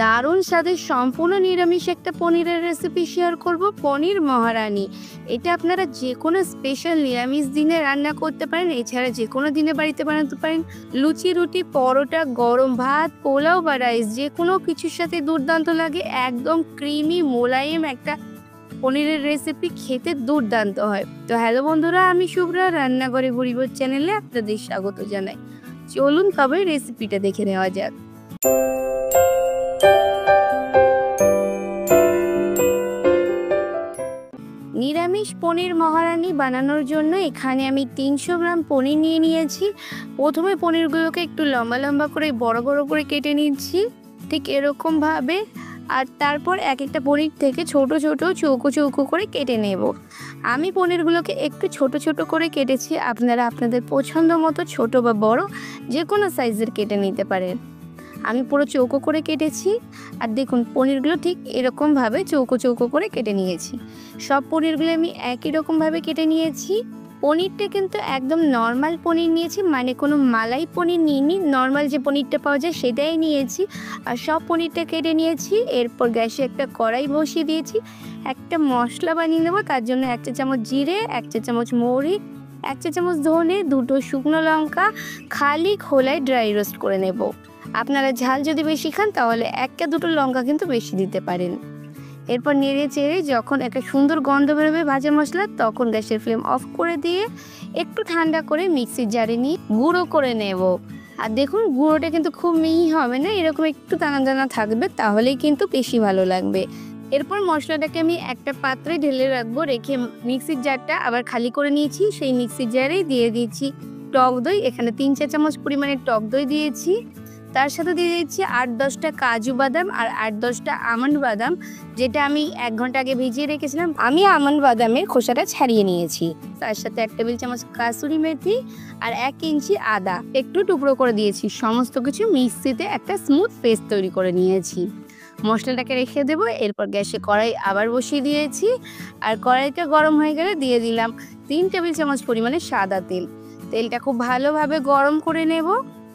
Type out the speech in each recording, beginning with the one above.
দারুণ স্বাদের সম্পূর্ণ নিরামিষ একটা পনিরের রেসিপি শেয়ার করব, পনির মহারানি। এটা আপনারা যে কোনো স্পেশাল নিরামিষ দিনে রান্না করতে পারেন, এছাড়া যে কোনো দিনে বাড়িতে বানাতে পারেন। লুচি, রুটি, পরোটা, গরম ভাত, পোলাও বা রাইস যে কোনো কিছুর সাথে দুর্দান্ত লাগে। একদম ক্রিমি মোলায়েম একটা পনিরের রেসিপি, খেতে দুর্দান্ত হয়। তো হ্যালো বন্ধুরা, আমি শুভ্রা, রান্নাঘরে পরিবার চ্যানেলে আপনাদের স্বাগত জানাই। চলুন তবে রেসিপিটা দেখে নেওয়া যাক। নিরামিষ পনির মহারানি বানানোর জন্য এখানে আমি 300 গ্রাম পনির নিয়ে নিয়েছি। প্রথমে পনিরগুলোকে একটু লম্বা লম্বা করে বড় বড় করে কেটে নিচ্ছি, ঠিক এরকমভাবে। আর তারপর এক একটা পনির থেকে ছোট ছোট চৌকো চৌকো করে কেটে নেব। আমি পনিরগুলোকে একটু ছোট ছোট করে কেটেছি, আপনারা আপনাদের পছন্দ মতো ছোট বা বড় যে কোনো সাইজের কেটে নিতে পারেন। আমি পুরো চৌকো করে কেটেছি। আর দেখুন, পনিরগুলো ঠিক এরকমভাবে চৌকো চৌকো করে কেটে নিয়েছি। সব পনিরগুলো আমি একই রকমভাবে কেটে নিয়েছি। পনিরটা কিন্তু একদম নর্মাল পনির নিয়েছি, মানে কোনো মালাই পনির নিইনি, নর্মাল যে পনিরটা পাওয়া যায় সেটাই নিয়েছি। আর সব পনিরটা কেটে নিয়েছি। এরপর গ্যাসে একটা কড়াই বসিয়ে দিয়েছি। একটা মশলা বানিয়ে নেবো, তার জন্য 1 চা চামচ জিরে, 1 চা চামচ মৌরি, 1 চা চামচ ধনে, 2টো শুকনো লঙ্কা খালি খোলায় ড্রাই রোস্ট করে নেব। আপনারা ঝাল যদি বেশি খান তাহলে 1-2টো লঙ্কা কিন্তু বেশি দিতে পারেন। এরপর নেড়ে চেড়ে যখন একটা সুন্দর গন্ধ বেরোবে ভাজা মশলা, তখন গ্যাসের ফ্লেম অফ করে দিয়ে একটু ঠান্ডা করে মিক্সির জারে নিয়ে গুঁড়ো করে নেব। আর দেখুন, গুঁড়োটা কিন্তু খুব মিহি হবে না, এরকম একটু দানা দানা থাকবে, তাহলেই কিন্তু বেশি ভালো লাগবে। এরপর মশলাটাকে আমি একটা পাত্রে ঢেলে রাখবো, রেখে মিক্সির জারটা আবার খালি করে নিয়েছি। সেই মিক্সির জারেই দিয়ে দিয়েছি টক দই। এখানে 3 চা চামচ পরিমাণে টক দই দিয়েছি। তার সাথে দিয়ে দিচ্ছি 8-10টা কাজু বাদাম আর 8-10টা আমন্ড বাদাম, যেটা আমি 1 ঘন্টা আগে ভিজিয়ে রেখেছিলাম। আমি আমন্ড বাদামের খোসাটা ছাড়িয়ে নিয়েছি। তার সাথে 1 টেবিল চামচ কাসুরি মেথি আর 1 ইঞ্চি আদা একটু টুকরো করে দিয়েছি। সমস্ত কিছু মিক্সিতে একটা স্মুথ পেস্ট তৈরি করে নিয়েছি। মশলাটাকে রেখে দেবো। এরপর গ্যাসে কড়াই আবার বসিয়ে দিয়েছি। আর কড়াইটা গরম হয়ে গেলে দিয়ে দিলাম 3 টেবিল চামচ পরিমাণে সাদা তেল। তেলটা খুব ভালোভাবে গরম করে নেব।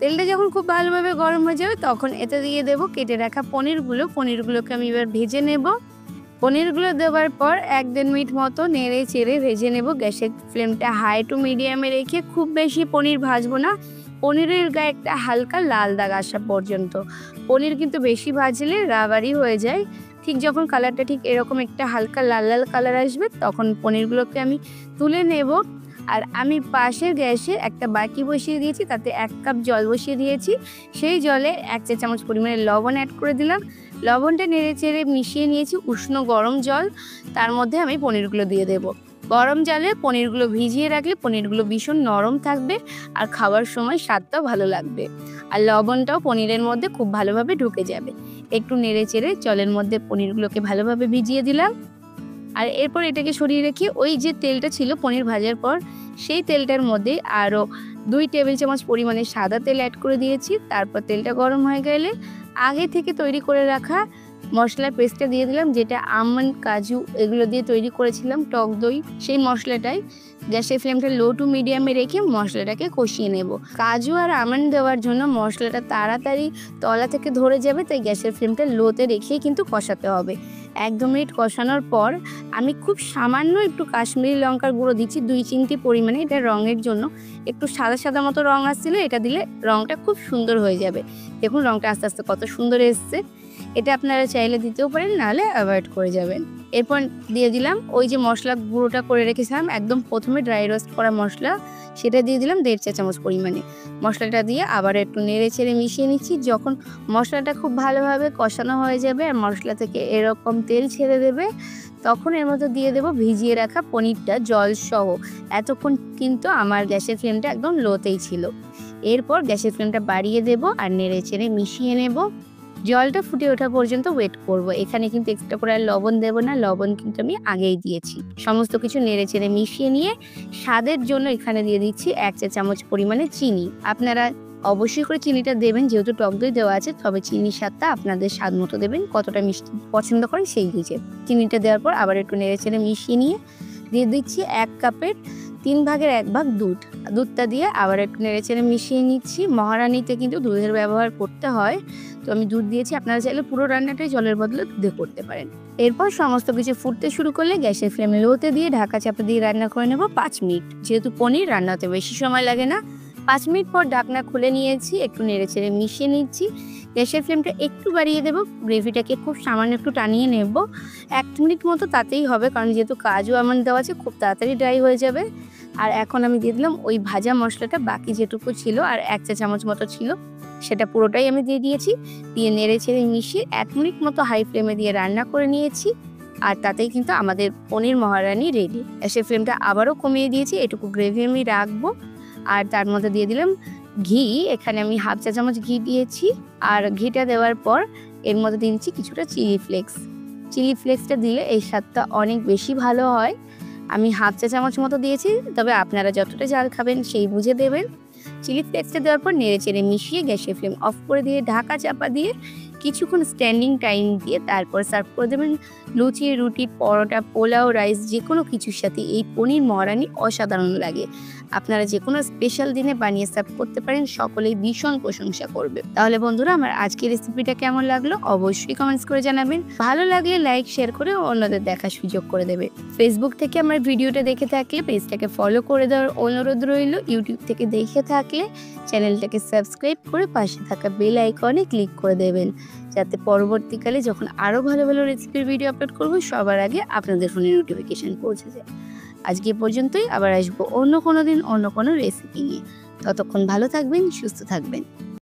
তেলটা যখন খুব ভালোভাবে গরম হয়ে যাবে, তখন এতে দিয়ে দেবো কেটে রাখা পনিরগুলোকে আমি এবার ভেজে নেব। পনিরগুলো দেওয়ার পর 1-1.5 মিনিট মতো নেড়ে চেড়ে ভেজে নেব। গ্যাসের ফ্লেমটা হাই টু মিডিয়ামে রেখে খুব বেশি পনির ভাজবো না, পনিরের গায়ে একটা হালকা লাল দাগ আসা পর্যন্ত। পনির কিন্তু বেশি ভাজলে রাবারি হয়ে যায়। ঠিক যখন কালারটা ঠিক এরকম একটা হালকা লাল লাল কালার আসবে, তখন পনিরগুলোকে আমি তুলে নেব। আর আমি পাশের গ্যাসে একটা বাটি বসিয়ে দিয়েছি, তাতে 1 কাপ জল বসিয়ে দিয়েছি। সেই জলে 1 চা চামচ পরিমাণে লবণ অ্যাড করে দিলাম। লবণটা নেড়ে চেড়ে মিশিয়ে নিয়েছি উষ্ণ গরম জল, তার মধ্যে আমি পনিরগুলো দিয়ে দেব। গরম জলে পনিরগুলো ভিজিয়ে রাখলে পনিরগুলো ভীষণ নরম থাকবে আর খাওয়ার সময় স্বাদটাও ভালো লাগবে। আর লবণটাও পনিরের মধ্যে খুব ভালোভাবে ঢুকে যাবে। একটু নেড়ে চেড়ে জলের মধ্যে পনিরগুলোকে ভালোভাবে ভিজিয়ে দিলাম। আর এরপর এটাকে সরিয়ে রেখে ওই যে তেলটা ছিল পনির ভাজার পর, সেই তেলটার মধ্যে আরও 2 টেবিল চামচ পরিমাণে সাদা তেল অ্যাড করে দিয়েছি। তারপর তেলটা গরম হয়ে গেলে আগে থেকে তৈরি করে রাখা মশলার পেস্টটা দিয়ে দিলাম, যেটা আমন্ড, কাজু এগুলো দিয়ে তৈরি করেছিলাম, টক দই। সেই মশলাটাই গ্যাসের ফ্লেমটা লো টু মিডিয়ামে রেখে মশলাটাকে কষিয়ে নেব। কাজু আর আমন্ড দেওয়ার জন্য মশলাটা তাড়াতাড়ি তলা থেকে ধরে যাবে, তাই গ্যাসের ফ্লেমটা লোতে রেখেই কিন্তু কষাতে হবে। 1-2 মিনিট কষানোর পর আমি খুব সামান্য একটু কাশ্মীরি লঙ্কার গুঁড়ো দিচ্ছি, 2 চিমটি পরিমাণে। এটা রঙের জন্য, একটু সাদা সাদা মতো রং আসছিল, এটা দিলে রঙটা খুব সুন্দর হয়ে যাবে। দেখুন রঙটা আস্তে আস্তে কত সুন্দর এসছে। এটা আপনারা চাইলে দিতেও পারেন, নাহলে অ্যাভয়েড করে যাবেন। এরপর দিয়ে দিলাম ওই যে মশলা গুঁড়োটা করে রেখেছিলাম, একদম প্রথমে ড্রাই রোস্ট করা মশলা, সেটা দিয়ে দিলাম 1.5 চা চামচ পরিমাণে। মশলাটা দিয়ে আবার একটু নেড়ে চেড়ে মিশিয়ে নিচ্ছি। যখন মশলাটা খুব ভালোভাবে কষানো হয়ে যাবে আর মশলা থেকে এরকম তেল ছেড়ে দেবে, তখন এর মধ্যে দিয়ে দেবো ভিজিয়ে রাখা পনিরটা জল সহ। এতক্ষণ কিন্তু আমার গ্যাসের ফ্লেমটা একদম লোতেই ছিল। এরপর গ্যাসের ফ্লেমটা বাড়িয়ে দেব আর নেড়ে চেড়ে মিশিয়ে নেব। জলটা ফুটে ওঠা পর্যন্ত ওয়েট করব। এখানে কিন্তু এক্সট্রা করে আর লবণ দেব না, লবণ কিন্তু আমি আগেই দিয়েছি। সমস্ত কিছু নেড়ে চেড়ে মিশিয়ে নিয়ে স্বাদের জন্য এখানে দিয়ে দিচ্ছি 1 চা চামচ পরিমাণে চিনি। আপনারা অবশ্যই করে চিনিটা দেবেন, যেহেতু টক দই দেওয়া আছে, তবে চিনির স্বাদটা আপনাদের স্বাদ মতো দেবেন, কতটা মিষ্টি পছন্দ করেন সেই বুঝে। চিনিটা দেওয়ার পর আবার একটু নেড়ে চেড়ে মিশিয়ে নিয়ে দিয়ে দিচ্ছি 1 কাপের 3 ভাগের 1 ভাগ দুধ। দুধটা দিয়ে আবার একটু নেড়ে চেড়ে মিশিয়ে নিচ্ছি। মহারানিতে কিন্তু দুধের ব্যবহার করতে হয়, তো আমি দুধ দিয়েছি, আপনারা চাইলে পুরো রান্নাটাই জলের বদলে দুধে করতে পারেন। এরপর সমস্ত কিছু ফুটতে শুরু করলে গ্যাসের ফ্লেমে লোতে দিয়ে ঢাকা চাপা দিয়ে রান্না করে নেব 5 মিনিট। যেহেতু পনির রান্না হতে বেশি সময় লাগে না। 5 মিনিট পর ঢাকনা খুলে নিয়েছি, একটু নেড়েচেড়ে মিশিয়ে নিচ্ছি। গ্যাসের ফ্লেমটা একটু বাড়িয়ে দেবো, গ্রেভিটাকে খুব সামান্য একটু টানিয়ে নেব। 1 মিনিট মতো তাতেই হবে, কারণ যেহেতু কাজু আমন্ড দেওয়া আছে খুব তাড়াতাড়ি ড্রাই হয়ে যাবে। আর এখন আমি দিয়ে দিলাম ওই ভাজা মশলাটা, বাকি যেটুকু ছিল আর 1 চা চামচ মতো ছিল সেটা পুরোটাই আমি দিয়ে দিয়েছি। দিয়ে নেড়েচেড়ে মিশিয়ে 1 মিনিট মতো হাই ফ্লেমে দিয়ে রান্না করে নিয়েছি। আর তাতেই কিন্তু আমাদের পনির মহারানি রেডি। গ্যাসের ফ্লেমটা আবারও কমিয়ে দিয়েছি, এটুকু গ্রেভি আমি রাখবো। আর তার মধ্যে দিয়ে দিলাম ঘি, এখানে আমি 1/2 চা চামচ ঘি দিয়েছি। আর ঘিটা দেওয়ার পর এর মধ্যে দিয়ে দিচ্ছি কিছুটা চিলি ফ্লেক্স। চিলি ফ্লেক্সটা দিলে এই স্বাদটা অনেক বেশি ভালো হয়। আমি 1/2 চা চামচ মতো দিয়েছি, তবে আপনারা যতটা ঝাল খাবেন সেই বুঝে দেবেন। চিলি ফ্লেক্সটা দেওয়ার পর নেড়েচেড়ে মিশিয়ে গ্যাসের ফ্লেম অফ করে দিয়ে ঢাকা চাপা দিয়ে কিছুক্ষণ স্ট্যান্ডিং টাইম দিয়ে তারপর সার্ভ করে দেবেন। লুচি, রুটি, পরোটা, পোলাও, রাইস যে কোনো কিছুর সাথে এই পনির মহারানি অসাধারণ লাগে। আপনারা যে কোনো স্পেশাল দিনে বানিয়ে সার্ভ করতে পারেন, সকলেই ভীষণ প্রশংসা করবে। তাহলে বন্ধুরা, আমার আজকের রেসিপিটা কেমন লাগলো অবশ্যই কমেন্টস করে জানাবেন। ভালো লাগলে লাইক, শেয়ার করে অন্যদের দেখার সুযোগ করে দেবে। ফেসবুক থেকে আমার ভিডিওটা দেখে থাকলে পেজটাকে ফলো করে দেওয়ার অনুরোধ রইল। ইউটিউব থেকে দেখে থাকলে চ্যানেলটাকে সাবস্ক্রাইব করে পাশে থাকা বেল আইকনে ক্লিক করে দেবেন, যাতে পরবর্তীকালে যখন আরও ভালো ভালো রেসিপির ভিডিও আপলোড করবো সবার আগে আপনাদের ফোনে নোটিফিকেশান পৌঁছে যায়। আজকে পর্যন্তই, আবার আসবো অন্য কোনো দিন অন্য কোনো রেসিপি নিয়ে। ততক্ষণ ভালো থাকবেন, সুস্থ থাকবেন।